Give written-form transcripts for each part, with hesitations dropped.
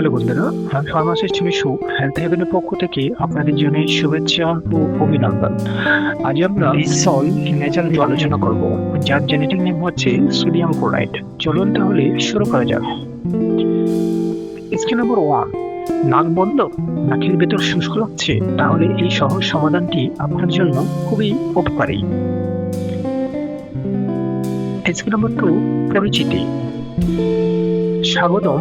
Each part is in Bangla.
হ্যালো বন্ধুরা, আমি ফার্মাসিস্ট মিশু হেলথ হেভেনের পক্ষ থেকে আপনাদের জন্য শুভেচ্ছা ও অভিনন্দন। আজ আমরা বিসল নেচার আলোচনা করব, যার জেনেটিক নেম হচ্ছে সোডিয়াম ক্লোরাইড। চলুন তাহলে শুরু করা যাক। স্কিল নাম্বার 1, নাক বন্ধ, নাকের ভেতর শুষ্ক লাগছে, তাহলে এই সহজ সমাধানটি আপনার জন্য খুবই উপকারী। স্কিল নাম্বার 2, পরিচিতি। স্বাগতম,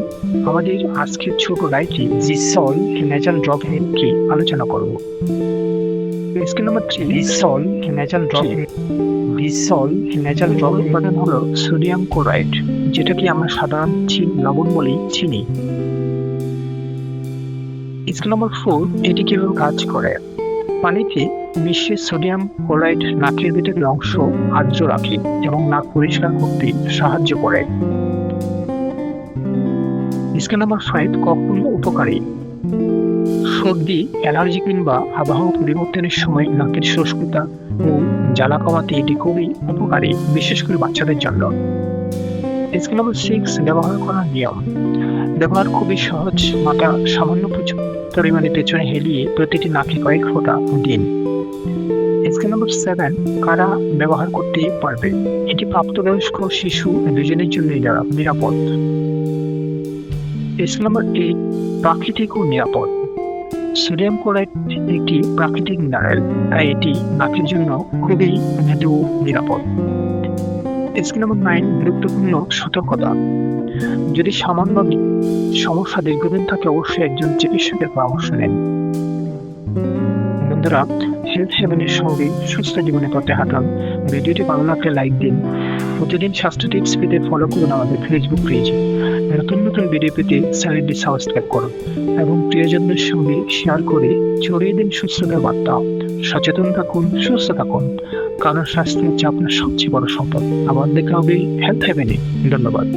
আমাদের আজকের ছোট গাইডটি বিসল নেচার ড্রপ কি আলোচনা করব। স্কিল নাম্বার 3, বিসল নেচার ড্রপ উপাদান হলো সোডিয়াম ক্লোরাইড, যেটাকে আমরা সাধারণ লবণ বলি চিনি। স্কিল নাম্বার 4, এটি কিভাবে কাজ করে। পানিতে মিশিয়ে সোডিয়াম ক্লোরাইড নাকের ভিতরের অংশ আর্দ্র রাখে এবং নাক পরিষ্কার করতে সাহায্য করে। স্কিল নাম্বার 5, কখন উপকারী। সর্দি, অ্যালার্জি কিংবা আবহাওয়া পরিবর্তনের সময় নাকের শুষ্কতা ও জ্বালা কমাতে এটি খুবই উপকারী, বিশেষ করে বাচ্চাদের জন্য। স্কিল নাম্বার 6, ব্যবহার করার নিয়ম। ব্যবহার খুবই সহজ, মাথা সামান্য পরিমাণে পেছনে হেলিয়ে প্রতিটি নাকে কয়েক ফোঁটা দিন। স্কিল নাম্বার 7, কারা ব্যবহার করতে পারবে। এটি প্রাপ্তবয়স্ক শিশু দুজনের জন্য নিরাপদ। স্কিল নাম্বার 8, প্রাকৃতিক ও নিরাপদ। সোডিয়াম ক্লোরাইড একটি প্রাকৃতিক মিনারেল, তাই এটি নাকের জন্য খুবই মৃদু নিরাপদ। স্কিল নাম্বার 9, গুরুত্বপূর্ণ সতর্কতা। যদি সামান্য সমস্যা দীর্ঘদিন থাকে, অবশ্যই একজন চিকিৎসকের পরামর্শ নেন। বন্ধুরা, হেলথ হেভেনের সঙ্গে সুস্থ জীবনে পথে হাঁটান। ভিডিওটি ভালো লাগলে লাইক দিন। প্রতিদিন স্বাস্থ্য টিপস পেতে ফলো করুন আমাদের ফেসবুক পেজ। নতুন নতুন ভিডিও পেতে চ্যানেলটি সাবস্ক্রাইব করুন এবং প্রিয়জনদের সঙ্গে শেয়ার করে ছড়িয়ে দিন সুস্থতার বার্তা। সচেতন থাকুন, সুস্থ থাকুন, কারণ স্বাস্থ্য হচ্ছে আপনার সবচেয়ে বড় সম্পদ। আবার দেখা হবে হেলথ হেভেনে। ধন্যবাদ।